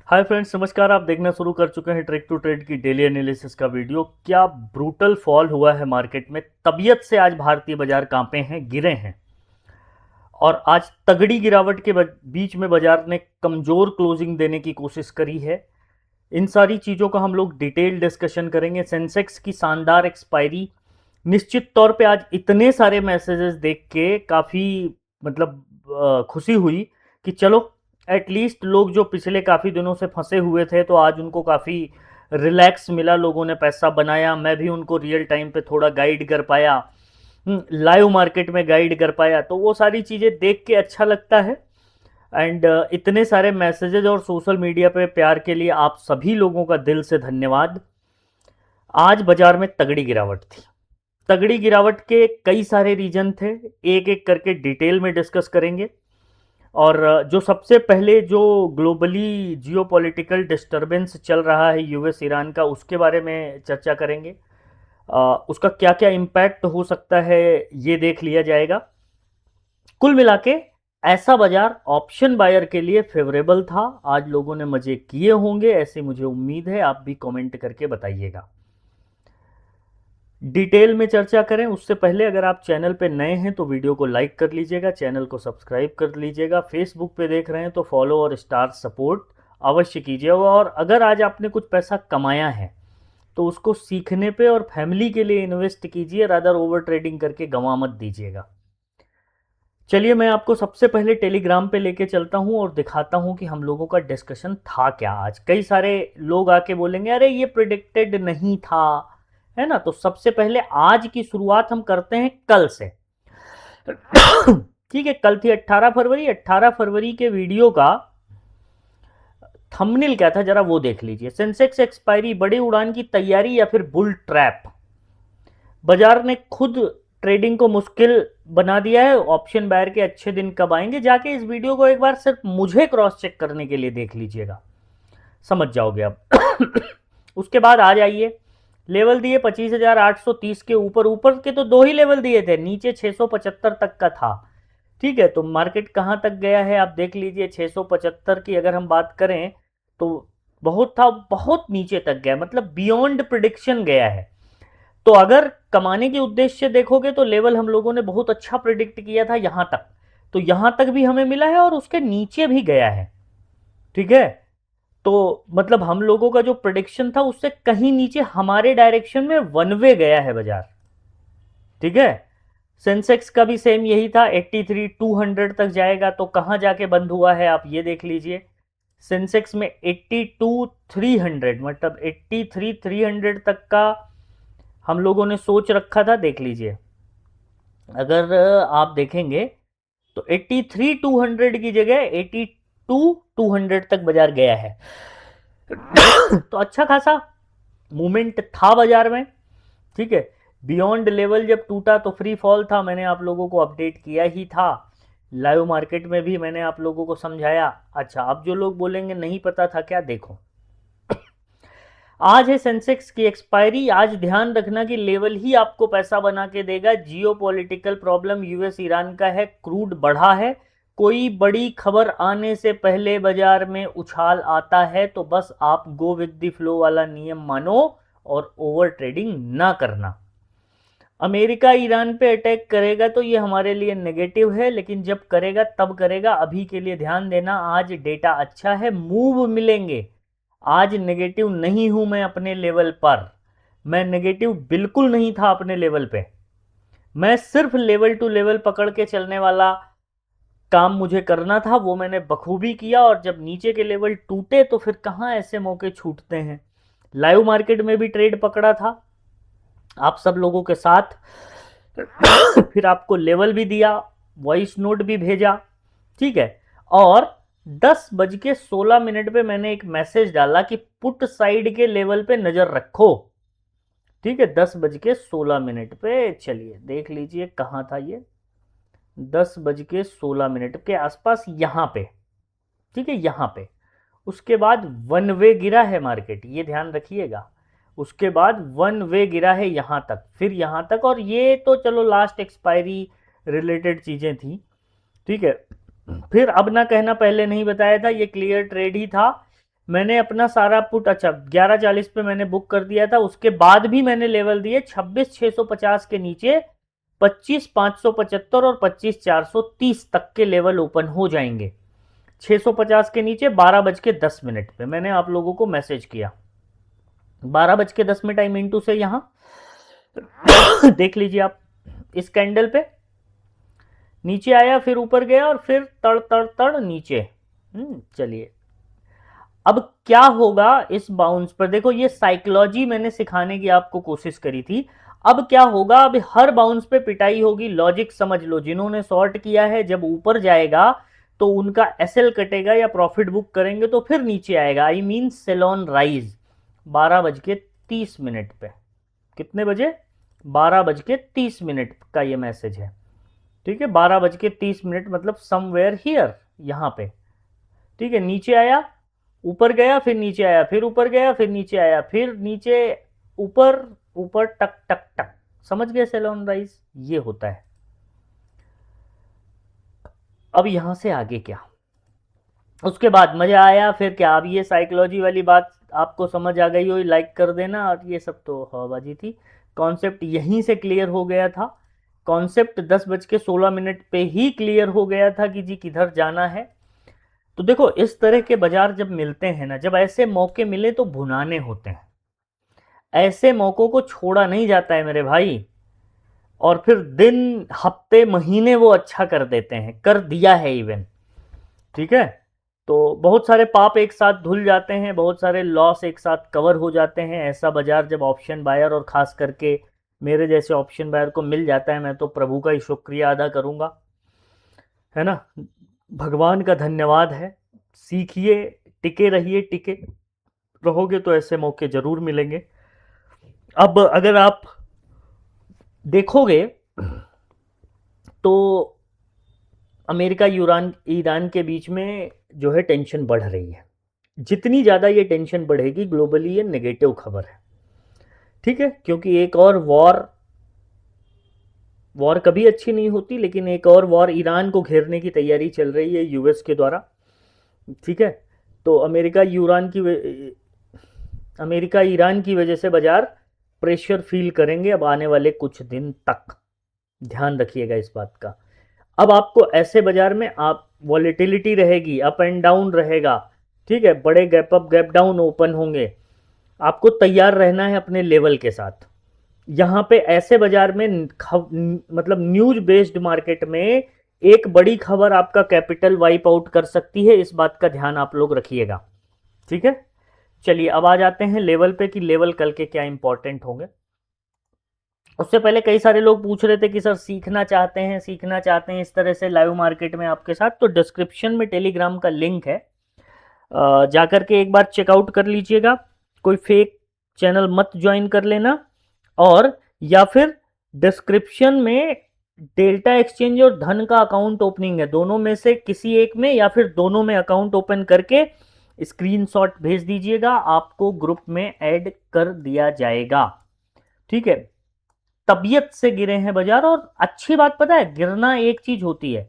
Hi friends, नमस्कार। आप देखना शुरू कर चुके हैं ट्रेड टू ट्रेड की डेली एनालिसिस का वीडियो। क्या ब्रूटल फॉल हुआ है मार्केट में। तबीयत से आज भारतीय बाजार कांपे हैं, गिरे हैं। और आज तगड़ी गिरावट के बीच में बाजार ने कमजोर क्लोजिंग देने की कोशिश करी है। इन सारी चीज़ों का हम लोग डिटेल डिस्कशन करेंगे। सेंसेक्स की शानदार एक्सपायरी, निश्चित तौर पे आज इतने सारे मैसेजेस देख के काफ़ी मतलब खुशी हुई कि चलो एटलीस्ट लोग जो पिछले काफ़ी दिनों से फंसे हुए थे तो आज उनको काफ़ी रिलैक्स मिला, लोगों ने पैसा बनाया। मैं भी उनको रियल टाइम पे थोड़ा गाइड कर पाया, लाइव मार्केट में गाइड कर पाया, तो वो सारी चीज़ें देख के अच्छा लगता है। एंड इतने सारे मैसेजेज और सोशल मीडिया पे प्यार के लिए आप सभी लोगों का दिल से धन्यवाद। आज बाजार में तगड़ी गिरावट थी। तगड़ी गिरावट के कई सारे रीजन थे, एक एक करके डिटेल में डिस्कस करेंगे। और जो सबसे पहले जो ग्लोबली जियोपॉलिटिकल डिस्टरबेंस चल रहा है यूएस ईरान का, उसके बारे में चर्चा करेंगे। उसका क्या क्या इम्पैक्ट हो सकता है ये देख लिया जाएगा। कुल मिला के ऐसा बाजार ऑप्शन बायर के लिए फेवरेबल था। आज लोगों ने मजे किए होंगे, ऐसी मुझे उम्मीद है। आप भी कमेंट करके बताइएगा। डिटेल में चर्चा करें उससे पहले अगर आप चैनल पे नए हैं तो वीडियो को लाइक कर लीजिएगा, चैनल को सब्सक्राइब कर लीजिएगा। फेसबुक पे देख रहे हैं तो फॉलो और स्टार सपोर्ट अवश्य कीजिएगा। और अगर आज आपने कुछ पैसा कमाया है तो उसको सीखने पे और फैमिली के लिए इन्वेस्ट कीजिए, रादर ओवर ट्रेडिंग करके गंवा मत दीजिएगा। चलिए मैं आपको सबसे पहले टेलीग्राम पे लेके चलता हूँ और दिखाता हूँ कि हम लोगों का डिस्कशन था क्या आज। कई सारे लोग आके बोलेंगे अरे ये प्रिडिक्टेड नहीं था, है ना। तो सबसे पहले आज की शुरुआत हम करते हैं कल से। ठीक है, कल थी 18 फरवरी। 18 फरवरी के वीडियो का थंबनेल क्या था जरा वो देख लीजिए। सेंसेक्स एक्सपायरी, बड़ी उड़ान की तैयारी या फिर बुल ट्रैप। बाजार ने खुद ट्रेडिंग को मुश्किल बना दिया है। ऑप्शन बायर के अच्छे दिन कब आएंगे, जाके इस वीडियो को एक बार सिर्फ मुझे क्रॉस चेक करने के लिए देख लीजिएगा, समझ जाओगे अब। उसके बाद आ जाइए, लेवल दिए 25,830 के ऊपर। ऊपर के तो दो ही लेवल दिए थे, नीचे 675 तक का था। ठीक है, तो मार्केट कहां तक गया है आप देख लीजिए। 675 की अगर हम बात करें तो बहुत था, बहुत नीचे तक गया, मतलब बियॉन्ड प्रिडिक्शन गया है। तो अगर कमाने के उद्देश्य से देखोगे तो लेवल हम लोगों ने बहुत अच्छा प्रिडिक्ट किया था यहां तक, तो यहां तक भी हमें मिला है और उसके नीचे भी गया है। ठीक है, तो मतलब हम लोगों का जो प्रिडिक्शन था उससे कहीं नीचे हमारे डायरेक्शन में वन वे गया है बाजार। ठीक है, सेंसेक्स का भी सेम यही था, 83,200 तक जाएगा। तो कहां जाके बंद हुआ है आप ये देख लीजिए। सेंसेक्स में 82,300, मतलब 83,300 तक का हम लोगों ने सोच रखा था। देख लीजिए, अगर आप देखेंगे तो 83,200 की जगह 82,200 तक बाजार गया है। तो अच्छा खासा मूवमेंट था बाजार में। ठीक है, बियॉन्ड लेवल जब टूटा तो फ्री फॉल था, मैंने आप लोगों को अपडेट किया ही था। लाइव मार्केट में भी मैंने आप लोगों को समझाया। अच्छा, अब जो लोग बोलेंगे नहीं पता था क्या, देखो आज है सेंसेक्स की एक्सपायरी। आज ध्यान रखना कि लेवल ही आपको पैसा बना के देगा। जियो पॉलिटिकल प्रॉब्लम यूएस ईरान का है, क्रूड बढ़ा है। कोई बड़ी खबर आने से पहले बाजार में उछाल आता है तो बस आप गो विद द फ्लो वाला नियम मानो और ओवर ट्रेडिंग ना करना। अमेरिका ईरान पे अटैक करेगा तो ये हमारे लिए नेगेटिव है, लेकिन जब करेगा तब करेगा। अभी के लिए ध्यान देना, आज डेटा अच्छा है, मूव मिलेंगे। आज नेगेटिव नहीं हूं मैं अपने लेवल पर। मैं नेगेटिव बिल्कुल नहीं था अपने लेवल पे। मैं सिर्फ लेवल टू लेवल पकड़ के चलने वाला काम मुझे करना था, वो मैंने बखूबी किया। और जब नीचे के लेवल टूटे तो फिर कहां ऐसे मौके छूटते हैं। लाइव मार्केट में भी ट्रेड पकड़ा था आप सब लोगों के साथ। फिर आपको लेवल भी दिया, वॉइस नोट भी भेजा। ठीक है, और 10:16 पे मैंने एक मैसेज डाला कि पुट साइड के लेवल पे नजर रखो। ठीक है, 10:16 पे चलिए देख लीजिए कहां था ये। 10:16 के आसपास यहां पे। ठीक है, यहां पे। उसके बाद वन वे गिरा है मार्केट, ये ध्यान रखिएगा। उसके बाद वन वे गिरा है यहां तक, फिर यहां तक। और ये तो चलो लास्ट एक्सपायरी रिलेटेड चीजें थी। ठीक है, फिर अब ना कहना पहले नहीं बताया था, ये क्लियर ट्रेड ही था। मैंने अपना सारा पुट, अच्छा 11:40 पे मैंने बुक कर दिया था, उसके बाद भी मैंने लेवल दिए 26,650 के नीचे 25,575 और 25,430 तक के लेवल ओपन हो जाएंगे। 650 के नीचे 12:10 पे मैंने आप लोगों को मैसेज किया। 12:10 आई मीन टू से यहाँ देख लीजिए आप, इस कैंडल पे नीचे आया, फिर ऊपर गया और फिर तड़ तड़ तड़ नीचे। चलिए अब क्या होगा इस बाउंस पर, देखो ये साइकोलॉजी मैंने सिखाने की आपको कोशिश करी थी। अब क्या होगा, अब हर बाउंस पे पिटाई होगी। लॉजिक समझ लो, जिन्होंने शॉर्ट किया है जब ऊपर जाएगा तो उनका एसएल कटेगा या प्रॉफिट बुक करेंगे तो फिर नीचे आएगा। I mean sell on rise 12:30 पे। कितने बजे? 12:30 का ये मैसेज है, ठीक है। 12:30 मतलब समवेयर हियर, यहां पे, ठीक है। नीचे आया, ऊपर गया, फिर नीचे आया, फिर ऊपर गया, फिर नीचे आया, फिर नीचे, ऊपर, ऊपर, टक टक टक। समझ गए सेल ऑन राइज? ये होता है। अब यहां से आगे क्या, उसके बाद मजा आया फिर क्या? अब ये साइकोलॉजी वाली बात आपको समझ आ गई हो, लाइक कर देना। और ये सब तो हवाबाजी थी, कॉन्सेप्ट यहीं से क्लियर हो गया था। कॉन्सेप्ट 10:16 पे ही क्लियर हो गया था कि जी किधर जाना है। तो देखो इस तरह के बाजार जब मिलते हैं ना, जब ऐसे मौके मिले तो भुनाने होते हैं। ऐसे मौकों को छोड़ा नहीं जाता है मेरे भाई, और फिर दिन हफ्ते महीने वो अच्छा कर देते हैं, कर दिया है इवन, ठीक है। तो बहुत सारे पाप एक साथ धुल जाते हैं, बहुत सारे लॉस एक साथ कवर हो जाते हैं। ऐसा बाजार जब ऑप्शन बायर और खास करके मेरे जैसे ऑप्शन बायर को मिल जाता है, मैं तो प्रभु का ही शुक्रिया अदा करूंगा, है ना। भगवान का धन्यवाद है। सीखिए, टिके रहिए, टिके रहोगे तो ऐसे मौके जरूर मिलेंगे। अब अगर आप देखोगे तो अमेरिका यूरान ईरान के बीच में जो है टेंशन बढ़ रही है। जितनी ज़्यादा ये टेंशन बढ़ेगी ग्लोबली, ये नेगेटिव खबर है, ठीक है। क्योंकि एक और वॉर कभी अच्छी नहीं होती, लेकिन एक और वॉर ईरान को घेरने की तैयारी चल रही है यूएस के द्वारा, ठीक है। तो अमेरिका ईरान की वजह से बाजार प्रेशर फील करेंगे अब आने वाले कुछ दिन तक। ध्यान रखिएगा इस बात का। अब आपको ऐसे बाजार में आप वॉलेटिलिटी रहेगी, अप एंड डाउन रहेगा, ठीक है। बड़े gap up gap down open होंगे, आपको तैयार रहना है अपने लेवल के साथ। यहाँ पे ऐसे बाजार में मतलब न्यूज बेस्ड मार्केट में एक बड़ी खबर आपका कैपिटल वाइप आउट कर सकती है। इस बात का ध्यान आप लोग रखिएगा, ठीक है। चलिए अब आ जाते हैं लेवल पे कि लेवल कल के क्या इंपॉर्टेंट होंगे। उससे पहले कई सारे लोग पूछ रहे थे कि सर सीखना चाहते हैं इस तरह से लाइव मार्केट में आपके साथ, तो डिस्क्रिप्शन में टेलीग्राम का लिंक है, जाकर के एक बार चेकआउट कर लीजिएगा। कोई फेक चैनल मत ज्वाइन कर लेना, और या फिर डिस्क्रिप्शन में डेल्टा एक्सचेंज और धन का अकाउंट ओपनिंग है, दोनों में से किसी एक में या फिर दोनों में अकाउंट ओपन करके स्क्रीनशॉट भेज दीजिएगा, आपको ग्रुप में ऐड कर दिया जाएगा, ठीक है। तबीयत से गिरे हैं बाजार, और अच्छी बात पता है, गिरना एक चीज होती है,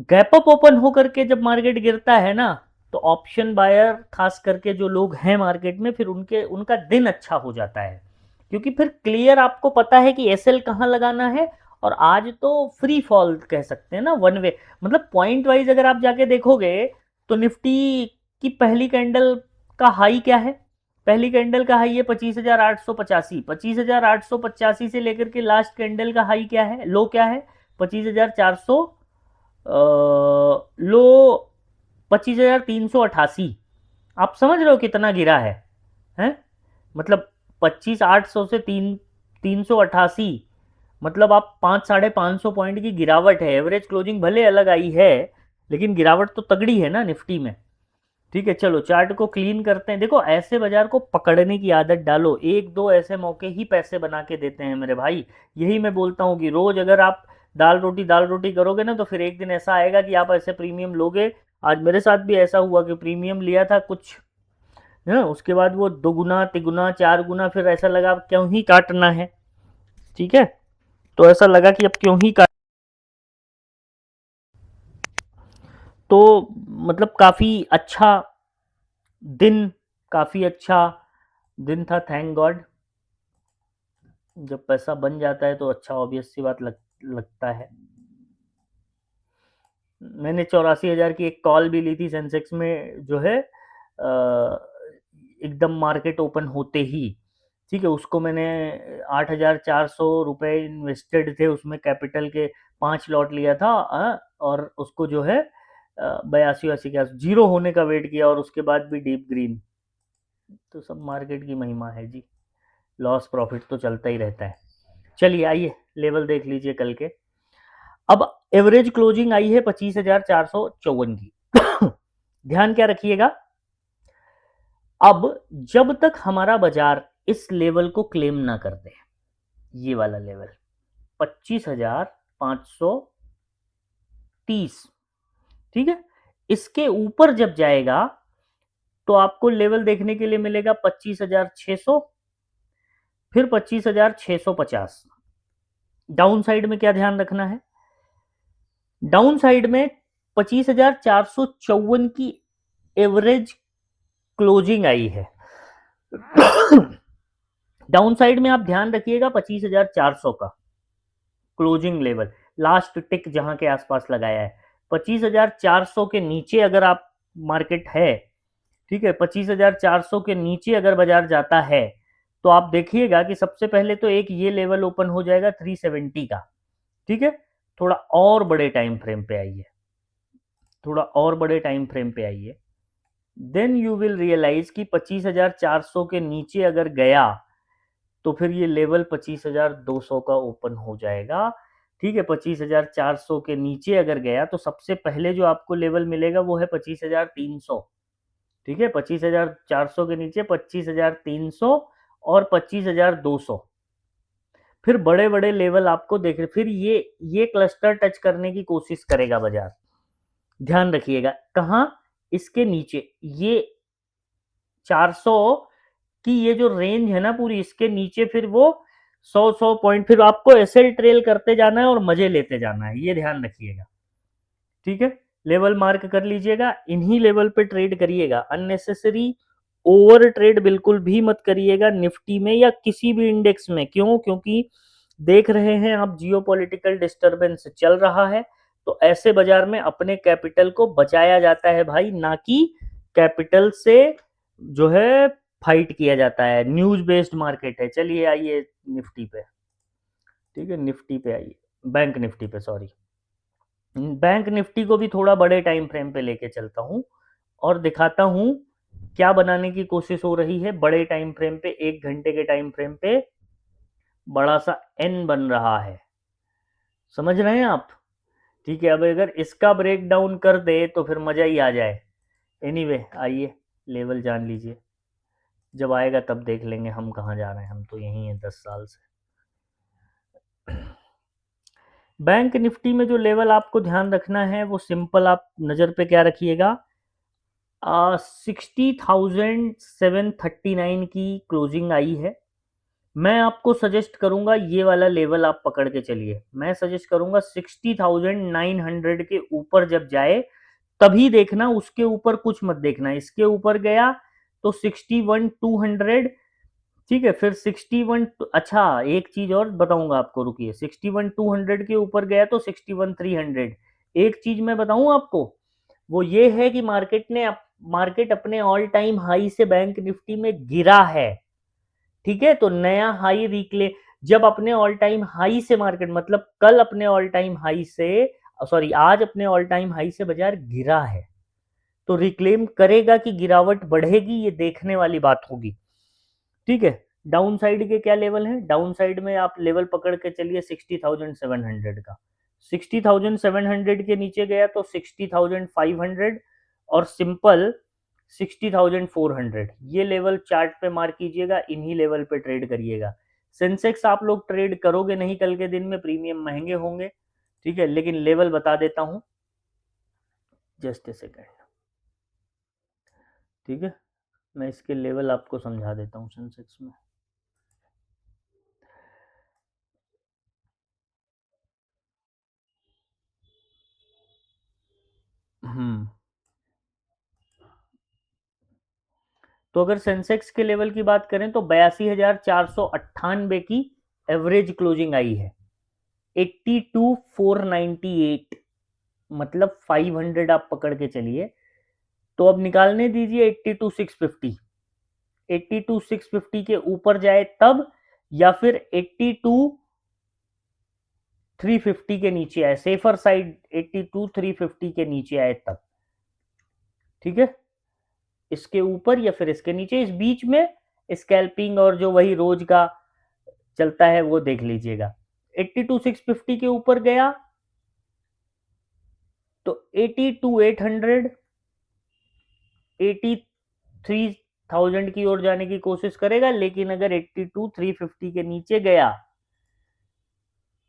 गैप अप ओपन होकर के जब मार्केट गिरता है ना, तो ऑप्शन बायर खास करके जो लोग हैं मार्केट में, फिर उनका दिन अच्छा हो जाता है, क्योंकि फिर क्लियर आपको पता है कि एसएल कहां लगाना है। और आज तो फ्री फॉल कह सकते हैं ना, वन वे, मतलब पॉइंट वाइज अगर आप जाके देखोगे तो निफ्टी की पहली कैंडल का हाई क्या है? पहली कैंडल का हाई है 25,885। 25,885 से लेकर के लास्ट कैंडल का हाई क्या है, लो क्या है? 25,400, लो 25,388। आप समझ रहे हो कितना गिरा है, हैं? मतलब 25,800 से 388, मतलब आप 500-550 पॉइंट की गिरावट है। एवरेज क्लोजिंग भले अलग आई है, लेकिन गिरावट तो तगड़ी है ना निफ्टी में, ठीक है। चलो चार्ट को क्लीन करते हैं। देखो ऐसे बाजार को पकड़ने की आदत डालो, एक दो ऐसे मौके ही पैसे बना के देते हैं मेरे भाई। यही मैं बोलता हूँ कि रोज अगर आप दाल रोटी करोगे ना, तो फिर एक दिन ऐसा आएगा कि आप ऐसे प्रीमियम लोगे। आज मेरे साथ भी ऐसा हुआ कि प्रीमियम लिया था कुछ, है, उसके बाद वो दोगुना तिगुना 4 गुना, फिर ऐसा लगा अब क्यों ही काटना है, ठीक है। तो ऐसा लगा कि अब क्यों ही काट, तो मतलब काफ़ी अच्छा दिन काफ़ी अच्छा दिन था, थैंक गॉड। जब पैसा बन जाता है तो अच्छा ऑब्वियस सी बात लगता है। मैंने 84,000 की एक कॉल भी ली थी सेंसेक्स में, जो है एकदम मार्केट ओपन होते ही, ठीक है, उसको मैंने 8,400 रुपये इन्वेस्टेड थे उसमें, कैपिटल के 5 लॉट लिया था, और उसको जो है 82-80 के जीरो होने का वेट किया, और उसके बाद भी डीप ग्रीन। तो सब मार्केट की महिमा है जी, लॉस प्रॉफिट तो चलता ही रहता है। चलिए आइए लेवल देख लीजिए कल के। अब एवरेज क्लोजिंग आई है 25,454 की। ध्यान क्या रखिएगा, अब जब तक हमारा बाजार इस लेवल को क्लेम ना कर दे, ये वाला लेवल 25,530, ठीक है, इसके ऊपर जब जाएगा तो आपको लेवल देखने के लिए मिलेगा 25,600, फिर 25,650। डाउन साइड में क्या ध्यान रखना है, डाउन साइड में 25,454 की एवरेज क्लोजिंग आई है। डाउन साइड में आप ध्यान रखिएगा 25,400 का क्लोजिंग लेवल, लास्ट टिक जहां के आसपास लगाया है। 25,400 के नीचे अगर आप मार्केट है, ठीक है, 25,400 के नीचे अगर बाजार जाता है तो आप देखिएगा कि सबसे पहले तो एक ये लेवल ओपन हो जाएगा 370 का, ठीक है। थोड़ा और बड़े टाइम फ्रेम पे आइए, थोड़ा और बड़े टाइम फ्रेम पे आइए, देन यू विल रियलाइज कि 25,400 के नीचे अगर गया तो फिर ये लेवल 25,200 का ओपन हो जाएगा, ठीक है। 25,400 के नीचे अगर गया तो सबसे पहले जो आपको लेवल मिलेगा वो है 25,300, ठीक है। 25,400 के नीचे 25,300 और 25,200, फिर बड़े बड़े लेवल आपको देख रहे, फिर ये क्लस्टर टच करने की कोशिश करेगा बाजार। ध्यान रखिएगा कहाँ, इसके नीचे ये 400 कि ये जो रेंज है ना पूरी, इसके नीचे फिर वो 100 पॉइंट, फिर आपको एसएल ट्रेल करते जाना है और मजे लेते जाना है, ये ध्यान रखिएगा, ठीक है। लेवल मार्क कर लीजिएगा, इन्हीं लेवल पे ट्रेड करिएगा, अननेसेसरी ओवर ट्रेड बिल्कुल भी मत करिएगा निफ्टी में या किसी भी इंडेक्स में। क्यों? क्योंकि देख रहे हैं आप जियोपॉलिटिकल डिस्टरबेंस चल रहा है, तो ऐसे बाजार में अपने कैपिटल को बचाया जाता है भाई, ना कि कैपिटल से जो है फाइट किया जाता है। न्यूज बेस्ड मार्केट है। चलिए आइए निफ्टी पे, ठीक है, निफ्टी पे आइए, बैंक निफ्टी पे, सॉरी, बैंक निफ्टी को भी थोड़ा बड़े टाइम फ्रेम पे लेके चलता हूं और दिखाता हूं क्या बनाने की कोशिश हो रही है। बड़े टाइम फ्रेम पे, 1 घंटे के टाइम फ्रेम पे बड़ा सा एन बन रहा है, समझ रहे हैं आप? ठीक है, अब अगर इसका ब्रेक डाउन कर दे तो फिर मजा ही आ जाए। एनीवे आइए लेवल जान लीजिए, जब आएगा तब देख लेंगे हम कहाँ जा रहे हैं, हम तो यहीं हैं 10 साल से। बैंक निफ्टी में जो लेवल आपको ध्यान रखना है वो सिंपल, आप नज़र पे क्या रखिएगा, 60,739 की क्लोजिंग आई है। मैं आपको सजेस्ट करूंगा ये वाला लेवल आप पकड़ के चलिए, मैं सजेस्ट करूंगा 60,900 के ऊपर जब जाए तभी देखना, उसके ऊपर कुछ मत देखना। इसके ऊपर गया तो 61,200, ठीक है, फिर 61, अच्छा एक चीज और बताऊंगा आपको, रुकिए, 61,200 के ऊपर गया तो 61,300। एक चीज मैं बताऊं आपको, वो ये है कि मार्केट अपने ऑल टाइम हाई से बैंक निफ्टी में गिरा है, ठीक है, तो नया हाई रिक्ले, जब अपने ऑल टाइम हाई से मार्केट, मतलब कल अपने ऑल टाइम हाई से, सॉरी आज अपने ऑल टाइम हाई से बाजार गिरा है, तो रिक्लेम करेगा कि गिरावट बढ़ेगी, ये देखने वाली बात होगी, ठीक है। डाउन साइड के क्या लेवल है, डाउन साइड में आप लेवल पकड़ के चलिए 60,700 का, 60,700 के नीचे गया तो 60,500 और सिंपल 60,400, ये लेवल चार्ट पे मार्क कीजिएगा, इन्हीं लेवल पे ट्रेड करिएगा। सेंसेक्स आप लोग ट्रेड करोगे नहीं कल के दिन में, प्रीमियम महंगे होंगे, ठीक है, लेकिन लेवल बता देता हूं, जस्ट ए सेकेंड, ठीक है, मैं इसके लेवल आपको समझा देता हूँ सेंसेक्स में। हम्म तो अगर सेंसेक्स के लेवल की बात करें तो 82,498 की एवरेज क्लोजिंग आई है। 82,498 मतलब 500 आप पकड़ के चलिए। तो अब निकालने दीजिए 82,650। 82,650 के ऊपर जाए तब, या फिर 82,350 के नीचे आए, सेफर साइड 82,350 के नीचे आए तब। ठीक है, इसके ऊपर या फिर इसके नीचे, इस बीच में स्कैल्पिंग और जो वही रोज का चलता है वो देख लीजिएगा। 82,650 के ऊपर गया तो 82,800, 83,000 की ओर जाने की कोशिश करेगा। लेकिन अगर 82,350 के नीचे गया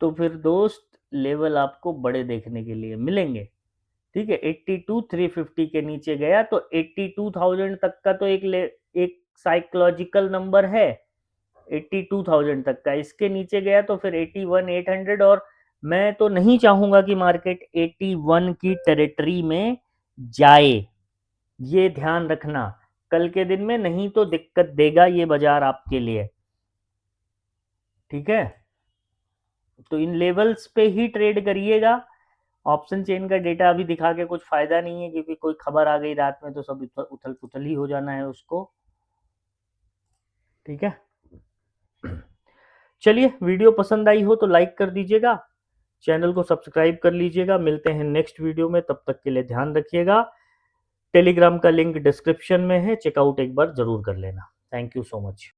तो फिर दोस्त लेवल आपको बड़े देखने के लिए मिलेंगे। ठीक है, 82,350 के नीचे गया तो 82,000 तक का तो एक साइकोलॉजिकल नंबर है, 82,000 तक का। इसके नीचे गया तो फिर 81,800, और मैं तो नहीं चाहूंगा कि मार्केट 81 की टेरिटरी में जाए। ये ध्यान रखना कल के दिन में, नहीं तो दिक्कत देगा ये बाजार आपके लिए। ठीक है, तो इन लेवल्स पे ही ट्रेड करिएगा। ऑप्शन चेन का डेटा अभी दिखा के कुछ फायदा नहीं है, क्योंकि कोई खबर आ गई रात में तो सब उथल पुथल ही हो जाना है उसको। ठीक है, चलिए, वीडियो पसंद आई हो तो लाइक कर दीजिएगा, चैनल को सब्सक्राइब कर लीजिएगा। मिलते हैं नेक्स्ट वीडियो में, तब तक के लिए ध्यान रखिएगा। टेलीग्राम का लिंक डिस्क्रिप्शन में है, चेकआउट एक बार जरूर कर लेना। Thank you so much.